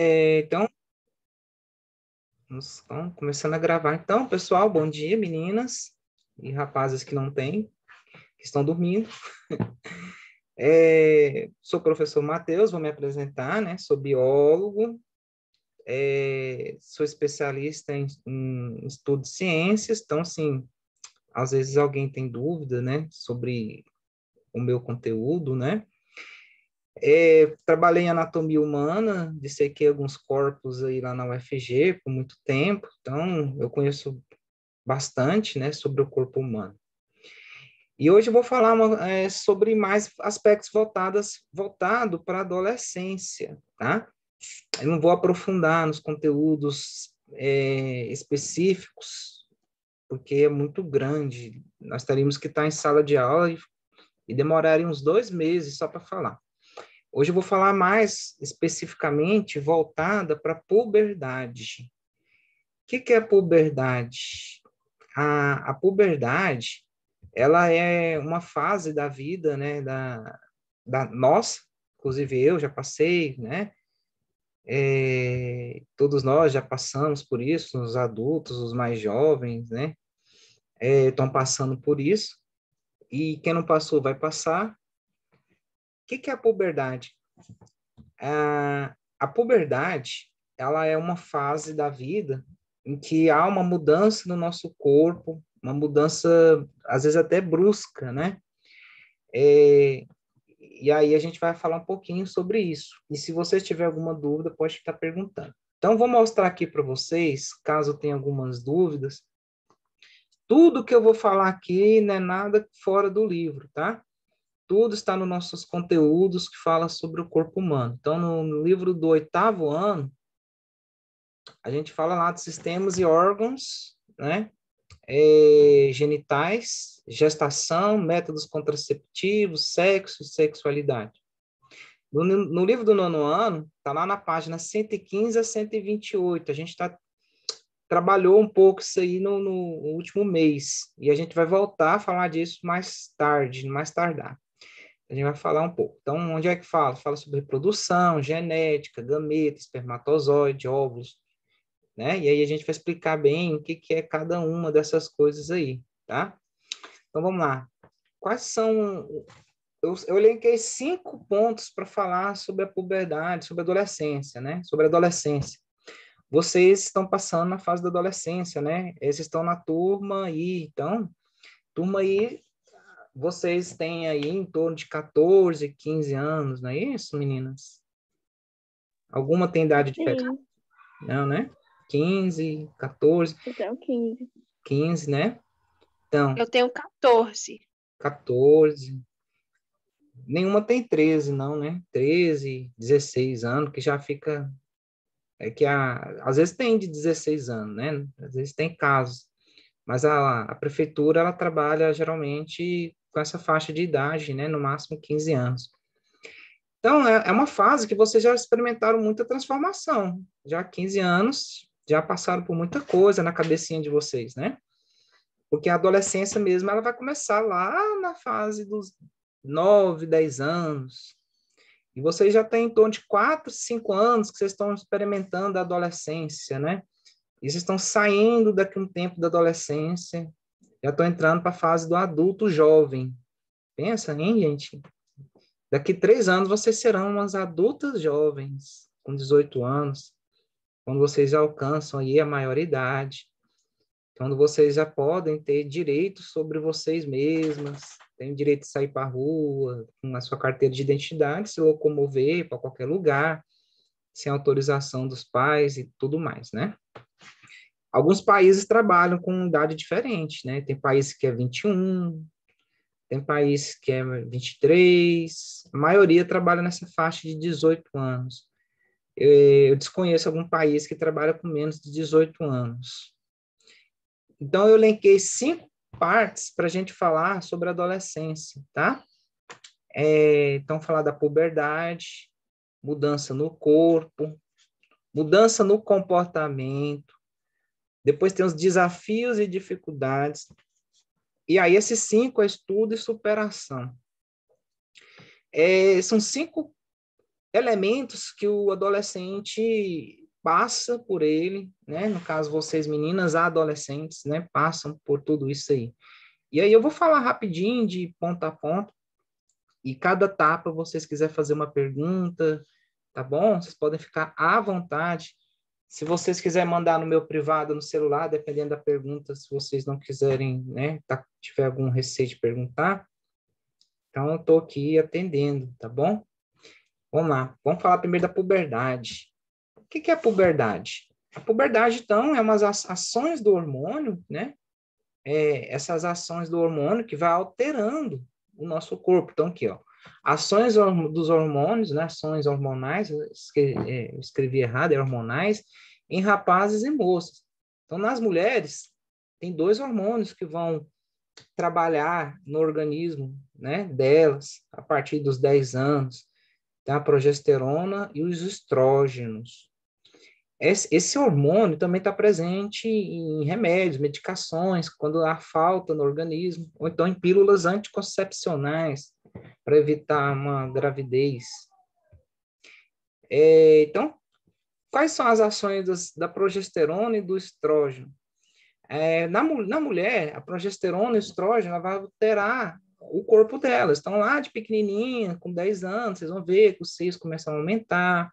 Então, estamos começando a gravar. Então, pessoal, bom dia, meninas e rapazes que não têm, que estão dormindo. Sou o professor Matheus, vou me apresentar, né? Sou biólogo, sou especialista em estudo de ciências, então, assim, às vezes alguém tem dúvida, né, sobre o meu conteúdo, né? Trabalhei em anatomia humana, dissequei alguns corpos aí lá na UFG por muito tempo, então eu conheço bastante, né, sobre o corpo humano. E hoje eu vou falar sobre mais aspectos voltado para a adolescência, tá? Eu não vou aprofundar nos conteúdos específicos, porque é muito grande. Nós teríamos que estar em sala de aula e demoraria uns 2 meses só para falar. Hoje eu vou falar mais especificamente voltada para a puberdade. O que é a puberdade? A puberdade, ela é uma fase da vida, né, da nossa, inclusive eu já passei, né, todos nós já passamos por isso, os adultos, os mais jovens, né, estão passando por isso, e quem não passou vai passar. O que é a puberdade? A puberdade, ela é uma fase da vida em que há uma mudança no nosso corpo, uma mudança, às vezes até brusca, né? É, e aí a gente vai falar um pouquinho sobre isso. E se você tiver alguma dúvida, pode estar perguntando. Então, vou mostrar aqui para vocês, caso tenha algumas dúvidas. Tudo que eu vou falar aqui não é nada fora do livro, tá? Tudo está nos nossos conteúdos que fala sobre o corpo humano. Então, no livro do 8º ano, a gente fala lá de sistemas e órgãos, né? Genitais, gestação, métodos contraceptivos, sexo e sexualidade. No livro do 9º ano, está lá na página 115 a 128. A gente trabalhou um pouco isso aí no último mês. E a gente vai voltar a falar disso mais tarde, mais tardar. A gente vai falar um pouco. Então, onde é que fala? Fala sobre reprodução, genética, gameta, espermatozoide, óvulos, né? E aí a gente vai explicar bem o que é cada uma dessas coisas aí, tá? Então, vamos lá. Quais são... Eu elenquei 5 pontos para falar sobre a puberdade, sobre a adolescência, né? Sobre a adolescência. Vocês estão passando na fase da adolescência, né? Eles estão na turma aí, então, turma aí, vocês têm aí em torno de 14, 15 anos, não é isso, meninas? Alguma tem idade diferente? Sim, Não, né? 15, 14, eu tenho 15. 15, né? Então, Eu tenho 14. 14. Nenhuma tem 13, não, né? 13, 16 anos, que já fica. Às vezes tem de 16 anos, né? Às vezes tem casos. Mas a prefeitura, ela trabalha geralmente com essa faixa de idade, né? No máximo 15 anos. Então, é uma fase que vocês já experimentaram muita transformação. Já há 15 anos, já passaram por muita coisa na cabecinha de vocês, né? Porque a adolescência mesmo, ela vai começar lá na fase dos 9, 10 anos. E vocês já têm em torno de 4, 5 anos que vocês estão experimentando a adolescência, né? E vocês estão saindo daqui um tempo da adolescência, já estão entrando para a fase do adulto jovem. Pensa, hein, gente? Daqui 3 anos vocês serão umas adultas jovens, com 18 anos, quando vocês já alcançam aí a maioridade, quando vocês já podem ter direitos sobre vocês mesmas, têm direito de sair para a rua, com a sua carteira de identidade, se locomover para qualquer lugar, sem autorização dos pais e tudo mais, né? Alguns países trabalham com idade diferente, né? Tem país que é 21, tem país que é 23, a maioria trabalha nessa faixa de 18 anos. Eu desconheço algum país que trabalha com menos de 18 anos. Então, eu elenquei 5 partes para a gente falar sobre a adolescência, tá? Então, falar da puberdade, mudança no corpo, mudança no comportamento, depois tem os desafios e dificuldades, e aí esses 5 é estudo e superação. São 5 elementos que o adolescente passa por ele, né? No caso, vocês meninas, adolescentes, né? Passam por tudo isso aí. E aí eu vou falar rapidinho de ponto a ponto, e cada etapa vocês quiserem fazer uma pergunta, tá bom? Vocês podem ficar à vontade. Se vocês quiserem mandar no meu privado, no celular, dependendo da pergunta, se vocês não quiserem, né, tiver algum receio de perguntar, então eu estou aqui atendendo, tá bom? Vamos lá, vamos falar primeiro da puberdade. O que é a puberdade? A puberdade, então, é umas ações do hormônio, né? Essas ações do hormônio que vai alterando o nosso corpo. Então, aqui, ó, ações dos hormônios, né? Ações hormonais, eu escrevi errado, é hormonais, em rapazes e moças. Então, nas mulheres, tem 2 hormônios que vão trabalhar no organismo, né, delas, a partir dos 10 anos. Tem a progesterona e os estrógenos. Esse hormônio também está presente em remédios, medicações, quando há falta no organismo, ou então em pílulas anticoncepcionais, para evitar uma gravidez. Então, quais são as ações da progesterona e do estrógeno? Na mulher, a progesterona e o estrógeno ela vai alterar o corpo delas. Estão lá de pequenininha, com 10 anos, vocês vão ver que os seios começam a aumentar,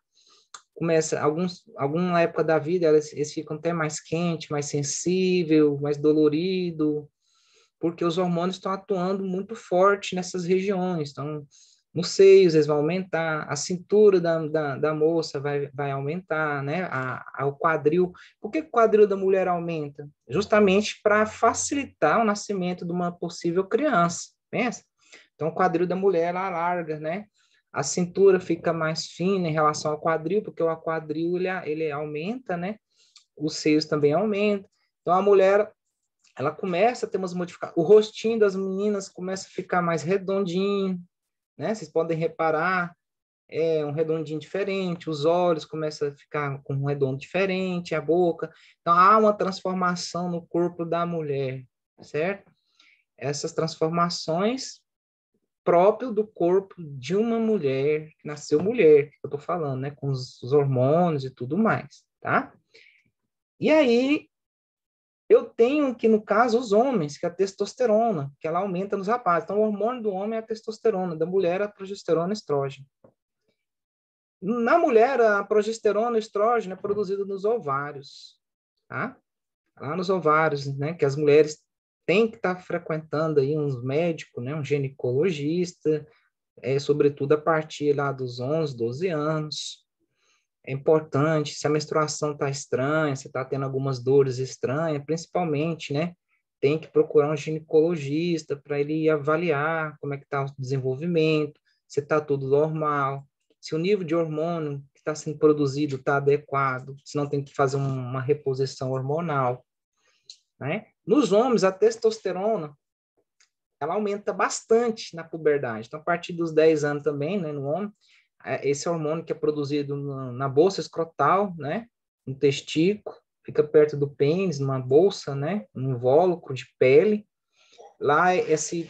alguma época da vida, eles ficam até mais quente, mais sensível, mais dolorido, porque os hormônios estão atuando muito forte nessas regiões. Então, nos seios eles vão aumentar, a cintura da moça vai aumentar, né? O quadril. Por que o quadril da mulher aumenta? Justamente para facilitar o nascimento de uma possível criança, pensa? Então, o quadril da mulher ela alarga, né? A cintura fica mais fina em relação ao quadril, porque o quadril ele aumenta, né? Os seios também aumentam. Então, a mulher ela começa a ter umas modificações. O rostinho das meninas começa a ficar mais redondinho, né? Vocês podem reparar, um redondinho diferente, os olhos começam a ficar com um redondo diferente, a boca. Então, há uma transformação no corpo da mulher, certo? Essas transformações próprio do corpo de uma mulher que nasceu mulher, que eu tô falando, né? Com os hormônios e tudo mais, tá? E aí, eu tenho aqui, no caso, os homens, que é a testosterona, que ela aumenta nos rapazes. Então, o hormônio do homem é a testosterona, da mulher a progesterona e estrógeno. Na mulher, a progesterona e estrógeno é produzido nos ovários, tá? Lá nos ovários, né? Que as mulheres têm que estar frequentando aí uns médicos, né? Um ginecologista, sobretudo a partir lá dos 11, 12 anos. É importante, se a menstruação está estranha, se está tendo algumas dores estranhas, principalmente, né? Tem que procurar um ginecologista para ele avaliar como é que está o desenvolvimento, se está tudo normal, se o nível de hormônio que está sendo produzido está adequado, se não tem que fazer uma reposição hormonal, né? Nos homens, a testosterona, ela aumenta bastante na puberdade. Então, a partir dos 10 anos também, né, no homem, esse hormônio que é produzido na bolsa escrotal, né, no testículo, fica perto do pênis, numa bolsa, né, um invólucro de pele. Lá, esse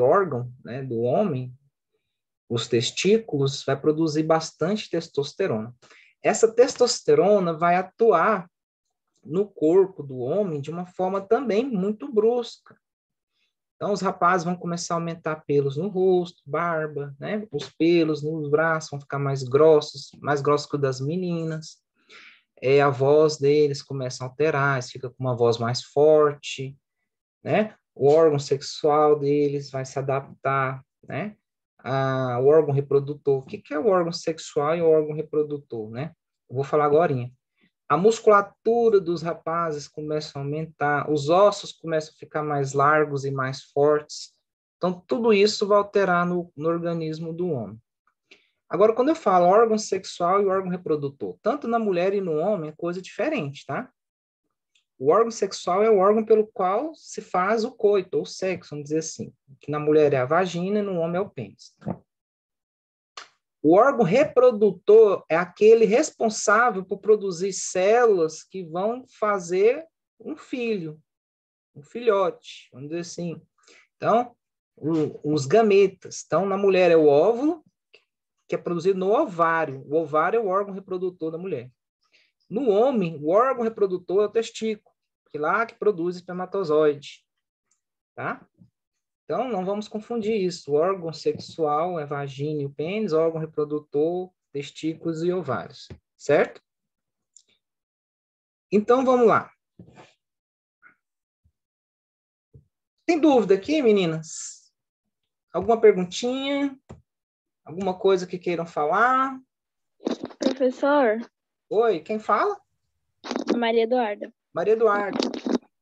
órgão, né, do homem, os testículos, vai produzir bastante testosterona. Essa testosterona vai atuar no corpo do homem de uma forma também muito brusca. Então, os rapazes vão começar a aumentar pelos no rosto, barba, né? Os pelos nos braços vão ficar mais grossos que o das meninas. A voz deles começa a alterar, eles ficam com uma voz mais forte, né? O órgão sexual deles vai se adaptar, né? O órgão reprodutor. O que é o órgão sexual e o órgão reprodutor, né? Eu vou falar agorinha. A musculatura dos rapazes começa a aumentar, os ossos começam a ficar mais largos e mais fortes. Então, tudo isso vai alterar no organismo do homem. Agora, quando eu falo órgão sexual e órgão reprodutor, tanto na mulher e no homem é coisa diferente, tá? O órgão sexual é o órgão pelo qual se faz o coito, ou o sexo, vamos dizer assim. Que na mulher é a vagina e no homem é o pênis. O órgão reprodutor é aquele responsável por produzir células que vão fazer um filho, um filhote, vamos dizer assim. Então, os gametas. Então, na mulher é o óvulo, que é produzido no ovário. O ovário é o órgão reprodutor da mulher. No homem, o órgão reprodutor é o testículo, que lá que produz espermatozoide, tá? Então, não vamos confundir isso. O órgão sexual é vagina e o pênis, órgão reprodutor, testículos e ovários, certo? Então, vamos lá. Tem dúvida aqui, meninas? Alguma perguntinha? Alguma coisa que queiram falar? Professor, Oi, quem fala? Maria Eduarda. Maria Eduarda.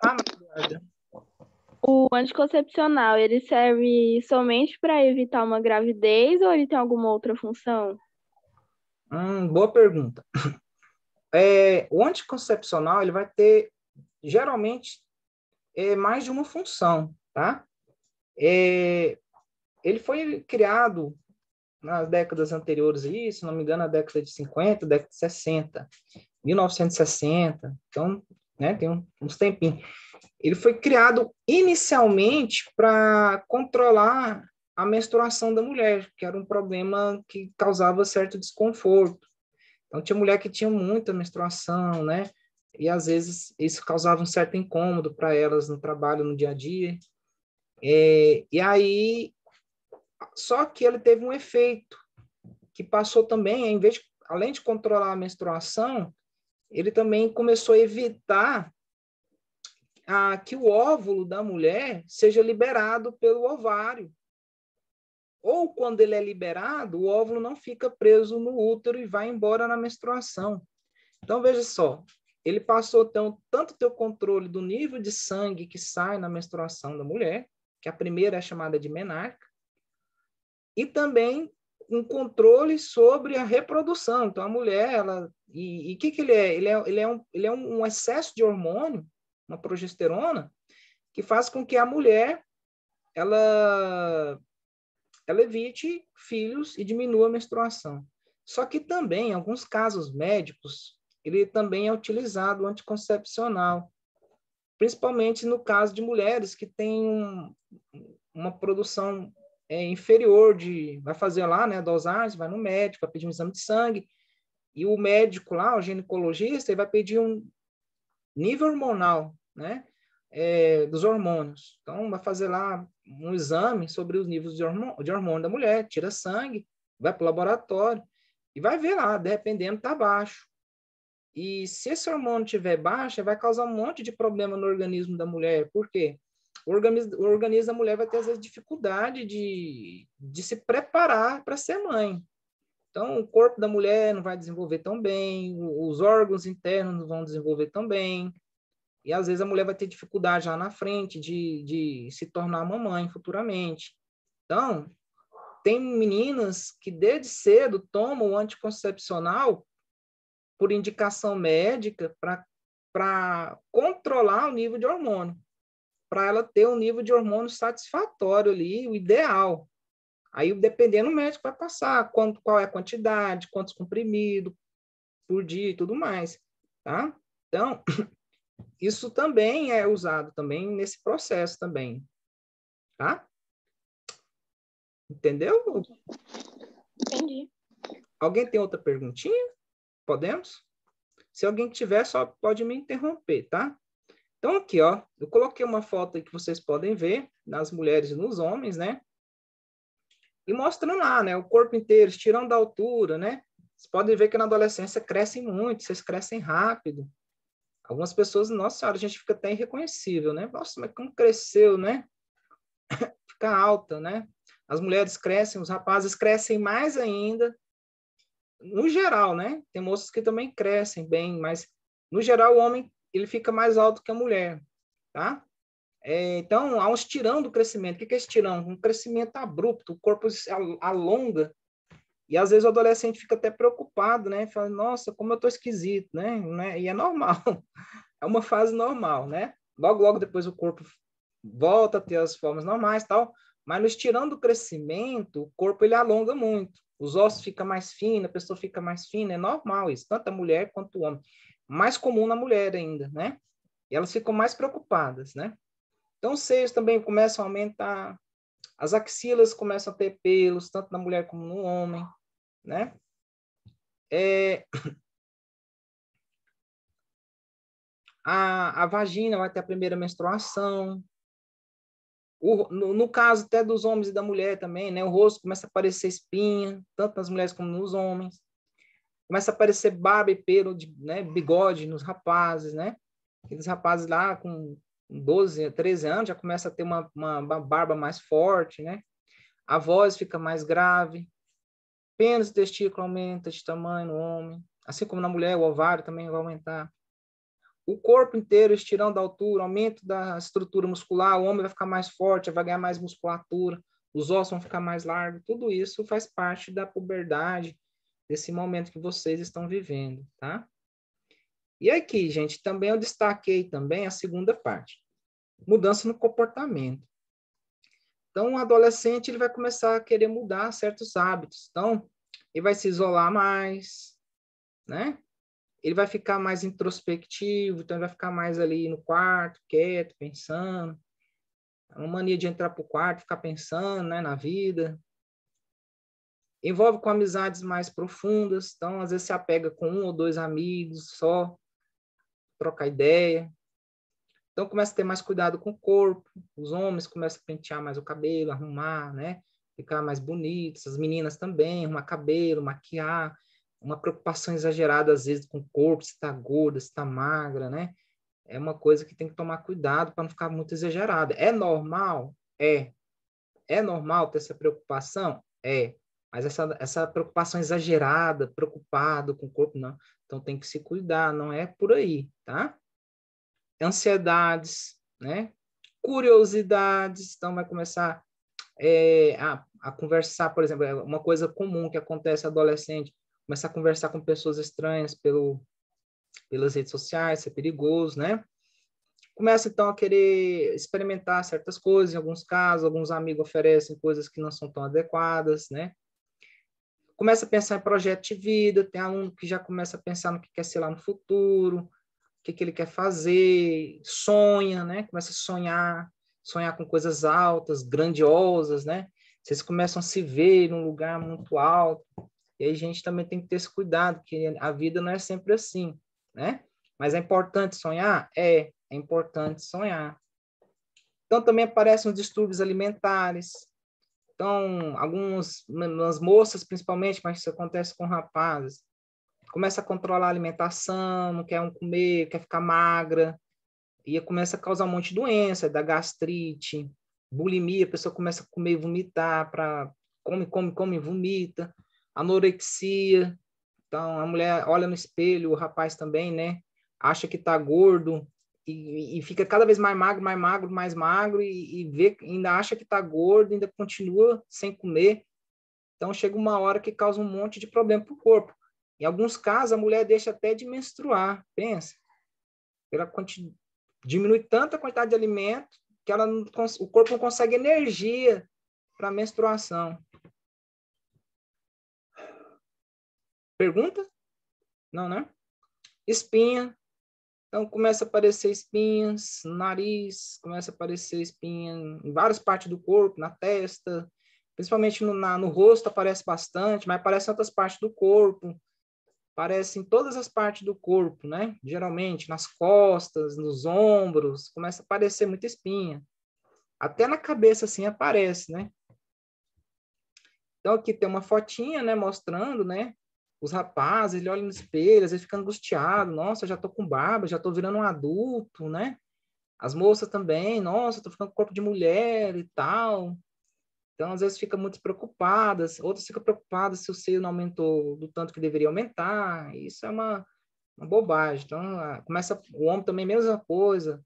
Ah, Maria Eduarda. O anticoncepcional, ele serve somente para evitar uma gravidez ou ele tem alguma outra função? Boa pergunta. O anticoncepcional, ele vai ter, geralmente, mais de uma função, tá? Ele foi criado nas décadas anteriores, aí, se não me engano, na década de 50, década de 60, 1960, então, né, tem uns tempinhos. Ele foi criado inicialmente para controlar a menstruação da mulher, que era um problema que causava certo desconforto. Então, tinha mulher que tinha muita menstruação, né? E às vezes isso causava um certo incômodo para elas no trabalho, no dia a dia. E aí, só que ele teve um efeito que passou também, em vez de, além de controlar a menstruação, ele também começou a evitar que o óvulo da mulher seja liberado pelo ovário. Ou quando ele é liberado, o óvulo não fica preso no útero e vai embora na menstruação. Então, veja só, ele passou tanto ter o controle do nível de sangue que sai na menstruação da mulher, que a primeira é chamada de menarca, e também um controle sobre a reprodução. Então, a mulher, o que ele é? Ele é um excesso de hormônio, uma progesterona, que faz com que a mulher ela evite filhos e diminua a menstruação. Só que também, em alguns casos médicos, ele também é utilizado o anticoncepcional, principalmente no caso de mulheres que têm uma produção inferior vai fazer lá, né, dosagem, vai no médico, vai pedir um exame de sangue, e o médico lá, o ginecologista, ele vai pedir um nível hormonal, né, dos hormônios. Então, vai fazer lá um exame sobre os níveis de hormônio da mulher, tira sangue, vai para o laboratório e vai ver lá, dependendo, está baixo. E se esse hormônio estiver baixo, vai causar um monte de problema no organismo da mulher. Por quê? O organismo da mulher vai ter, às vezes, dificuldade de se preparar para ser mãe. Então, o corpo da mulher não vai desenvolver tão bem, os órgãos internos não vão desenvolver tão bem, e às vezes a mulher vai ter dificuldade lá na frente de se tornar mamãe futuramente. Então, tem meninas que desde cedo tomam o anticoncepcional por indicação médica para controlar o nível de hormônio, para ela ter um nível de hormônio satisfatório ali, o ideal. Aí, dependendo, o médico vai passar qual é a quantidade, quantos comprimidos por dia e tudo mais, tá? Então, isso também é usado também nesse processo também, tá? Entendeu? Entendi. Alguém tem outra perguntinha? Podemos? Se alguém tiver, só pode me interromper, tá? Então, aqui, ó, eu coloquei uma foto aí que vocês podem ver nas mulheres e nos homens, né? E mostrando lá, né? O corpo inteiro, estirando da altura, né? Vocês podem ver que na adolescência crescem muito, vocês crescem rápido. Algumas pessoas, nossa senhora, a gente fica até irreconhecível, né? Nossa, mas como cresceu, né? Fica alta, né? As mulheres crescem, os rapazes crescem mais ainda. No geral, né? Tem moças que também crescem bem, mas no geral o homem ele fica mais alto que a mulher, tá? Então, há um estirão do crescimento. O que é estirão? Um crescimento abrupto, o corpo se alonga, e às vezes o adolescente fica até preocupado, né? Fala, nossa, como eu tô esquisito, né? E é normal, é uma fase normal, né? Logo, logo depois o corpo volta a ter as formas normais, tal, mas no estirão do crescimento, o corpo ele alonga muito, os ossos ficam mais finos, a pessoa fica mais fina, é normal isso, tanto a mulher quanto o homem. Mais comum na mulher ainda, né? E elas ficam mais preocupadas, né? Então, os seios também começam a aumentar, As axilas começam a ter pelos, tanto na mulher como no homem, né? A vagina vai ter a primeira menstruação. No caso até dos homens e da mulher também, né? O rosto começa a aparecer espinha, tanto nas mulheres como nos homens. Começa a aparecer barba e pelo, né? Bigode nos rapazes, né? Aqueles rapazes lá com 12, 13 anos já começa a ter uma barba mais forte, né? A voz fica mais grave. Pênis e testículo aumenta de tamanho no homem. Assim como na mulher, o ovário também vai aumentar. O corpo inteiro estirando a altura, aumento da estrutura muscular, o homem vai ficar mais forte, vai ganhar mais musculatura, os ossos vão ficar mais largos. Tudo isso faz parte da puberdade, desse momento que vocês estão vivendo, tá? E aqui, gente, também eu destaquei também a segunda parte. Mudança no comportamento. Então, o adolescente ele vai começar a querer mudar certos hábitos. Então, ele vai se isolar mais, né? Ele vai ficar mais introspectivo, então ele vai ficar mais ali no quarto, quieto, pensando. Uma mania de entrar para o quarto, ficar pensando, né, na vida. Envolve com amizades mais profundas, então às vezes se apega com 1 ou 2 amigos só, trocar ideia. Então começa a ter mais cuidado com o corpo, os homens começam a pentear mais o cabelo, arrumar, né, ficar mais bonitos, as meninas também, arrumar cabelo, maquiar, uma preocupação exagerada às vezes com o corpo, se está gorda, se está magra, né? É uma coisa que tem que tomar cuidado para não ficar muito exagerada. É normal? É. É normal ter essa preocupação? É. Mas essa preocupação exagerada, preocupado com o corpo, não. Então tem que se cuidar, não é por aí, tá? Ansiedades, né? Curiosidades, então vai começar a conversar, por exemplo, é uma coisa comum que acontece adolescente, começar a conversar com pessoas estranhas pelas redes sociais, isso é perigoso, né? Começa, então, a querer experimentar certas coisas, em alguns casos, alguns amigos oferecem coisas que não são tão adequadas, né? Começa a pensar em projeto de vida, tem aluno que já começa a pensar no que quer ser lá no futuro, o que ele quer fazer, sonha, né? Começa a sonhar com coisas altas, grandiosas, né? Vocês começam a se ver num lugar muito alto, e aí a gente também tem que ter esse cuidado, que a vida não é sempre assim, né? Mas é importante sonhar? É importante sonhar. Então, também aparecem os distúrbios alimentares. Então, algumas moças, principalmente, mas isso acontece com rapazes, começa a controlar a alimentação, não quer comer, quer ficar magra, e começa a causar um monte de doença, da gastrite, bulimia, a pessoa começa a comer e vomitar, come, vomita, anorexia. Então, a mulher olha no espelho, o rapaz também, né? Acha que tá gordo e fica cada vez mais magro, e vê, ainda acha que tá gordo, ainda continua sem comer. Então, chega uma hora que causa um monte de problema para o corpo. Em alguns casos, a mulher deixa até de menstruar, pensa. Ela diminui tanta quantidade de alimento que o corpo não consegue energia para a menstruação. Pergunta? Não, né? Espinha. Então, começa a aparecer espinhas no nariz, começa a aparecer espinha em várias partes do corpo, na testa, principalmente no rosto aparece bastante, mas aparece em outras partes do corpo, aparece em todas as partes do corpo, né? Geralmente nas costas, nos ombros, começa a aparecer muita espinha. Até na cabeça, assim, aparece, né? Então, aqui tem uma fotinha, né, mostrando, né, os rapazes, ele olha no espelho, às vezes fica angustiado, nossa, já tô com barba, já tô virando um adulto, né? As moças também, nossa, tô ficando com corpo de mulher e tal. Então, às vezes fica muito preocupadas, outras ficam preocupadas se o seio não aumentou do tanto que deveria aumentar. Isso é uma bobagem. Então, começa o homem também, mesma coisa.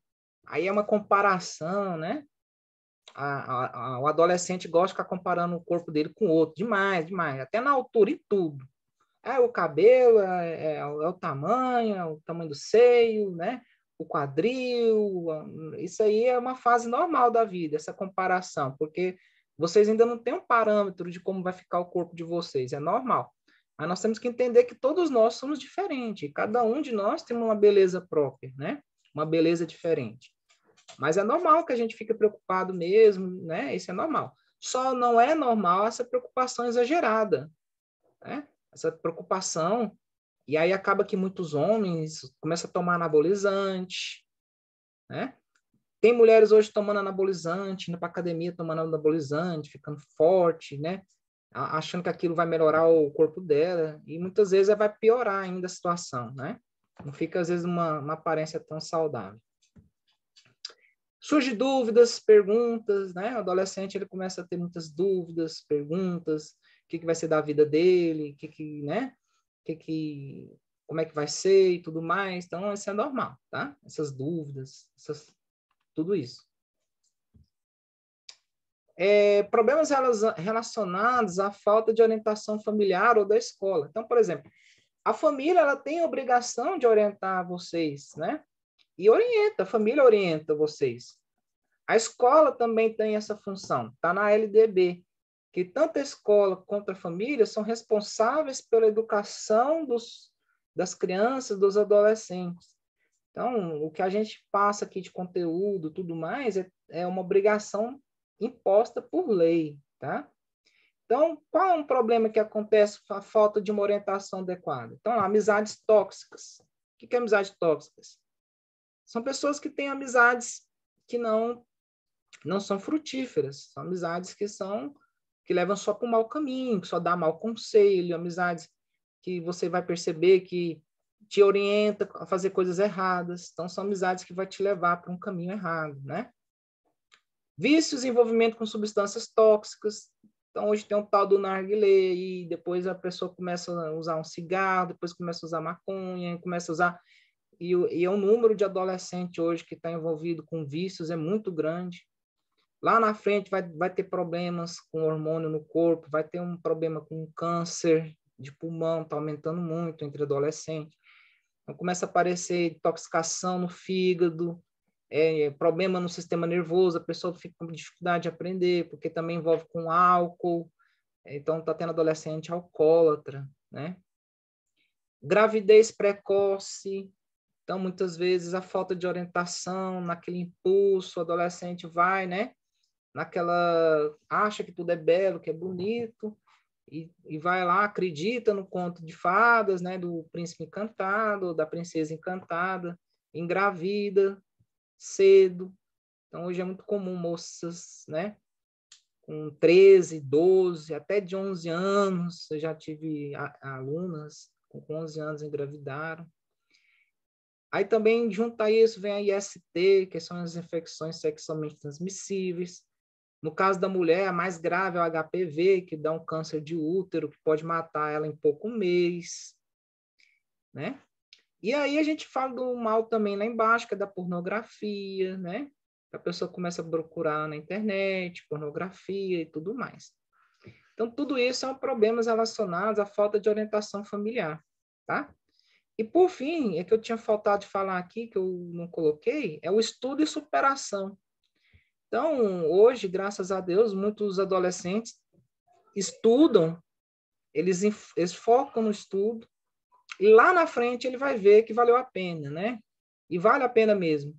Aí é uma comparação, né? O adolescente gosta de ficar comparando o corpo dele com o outro, demais, até na altura e tudo. O cabelo, é o tamanho, é o tamanho do seio, né? O quadril, isso aí é uma fase normal da vida, essa comparação, porque vocês ainda não têm um parâmetro de como vai ficar o corpo de vocês, é normal. Mas nós temos que entender que todos nós somos diferentes, cada um de nós tem uma beleza própria, né? Uma beleza diferente. Mas é normal que a gente fique preocupado mesmo, né? Isso é normal. Só não é normal essa preocupação exagerada, né? Essa preocupação, e aí acaba que muitos homens começam a tomar anabolizante, né? Tem mulheres hoje tomando anabolizante, indo para academia tomando anabolizante, ficando forte, né? Achando que aquilo vai melhorar o corpo dela, e muitas vezes vai piorar ainda a situação, né? Não fica, às vezes, uma aparência tão saudável. Surge dúvidas, perguntas, né? O adolescente ele começa a ter muitas dúvidas, perguntas, o que vai ser da vida dele, né? Como é que vai ser e tudo mais. Então, isso é normal, tá? Essas dúvidas, tudo isso. Problemas relacionados à falta de orientação familiar ou da escola. Então, por exemplo, a família ela tem a obrigação de orientar vocês, né? E orienta, a família orienta vocês. A escola também tem essa função, está na LDB, que tanto a escola quanto a família são responsáveis pela educação das crianças, dos adolescentes. Então, o que a gente passa aqui de conteúdo, tudo mais, é uma obrigação imposta por lei, tá? Então, qual é um problema que acontece com a falta de uma orientação adequada? Então, amizades tóxicas. O que é amizades tóxicas? São pessoas que têm amizades que não são frutíferas, são amizades que levam só para o mau caminho, que só dá mau conselho, amizades que você vai perceber que te orienta a fazer coisas erradas. Então, são amizades que vai te levar para um caminho errado, né? Vícios e envolvimento com substâncias tóxicas. Então, hoje tem um tal do narguilé, e depois a pessoa começa a usar um cigarro, depois começa a usar maconha, começa a usar... E o número de adolescente hoje que está envolvido com vícios é muito grande. Lá na frente vai ter problemas com hormônio no corpo, vai ter um problema com câncer de pulmão, está aumentando muito entre adolescentes. Então, começa a aparecer intoxicação no fígado, problema no sistema nervoso, a pessoa fica com dificuldade de aprender, porque também envolve com álcool, então está tendo adolescente alcoólatra, né? Gravidez precoce, então muitas vezes a falta de orientação, naquele impulso, o adolescente vai, né? Acha que tudo é belo, que é bonito, e vai lá, acredita no conto de fadas, né, do príncipe encantado, da princesa encantada, engravida cedo. Então, hoje é muito comum moças, né, com 13, 12, até de 11 anos, eu já tive alunas com 11 anos engravidaram. Aí também, junto a isso, vem a IST, que são as infecções sexualmente transmissíveis. No caso da mulher, a mais grave é o HPV, que dá um câncer de útero, que pode matar ela em pouco mês, né? E aí a gente fala do mal também lá embaixo, que é da pornografia, né? A pessoa começa a procurar na internet, pornografia e tudo mais. Então, tudo isso são problemas relacionados à falta de orientação familiar, tá? E, por fim, é que eu tinha faltado de falar aqui, que eu não coloquei, é o estudo e superação. Então, hoje, graças a Deus, muitos adolescentes estudam, eles focam no estudo, e lá na frente ele vai ver que valeu a pena, né? E vale a pena mesmo.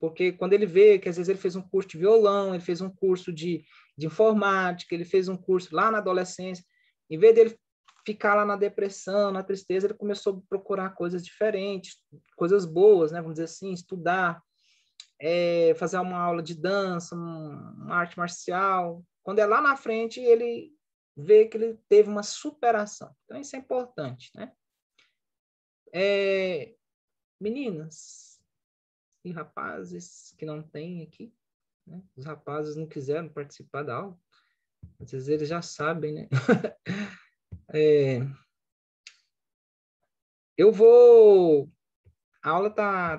Porque quando ele vê que às vezes ele fez um curso de violão, ele fez um curso de informática, ele fez um curso lá na adolescência, em vez dele ficar lá na depressão, na tristeza, ele começou a procurar coisas diferentes, coisas boas, né? Vamos dizer assim, estudar, fazer uma aula de dança, uma arte marcial. Quando é lá na frente, ele vê que ele teve uma superação. Então, isso é importante, né? Meninas e rapazes que não têm aqui, né? Os rapazes não quiseram participar da aula, às vezes eles já sabem, né? Eu vou... A aula tá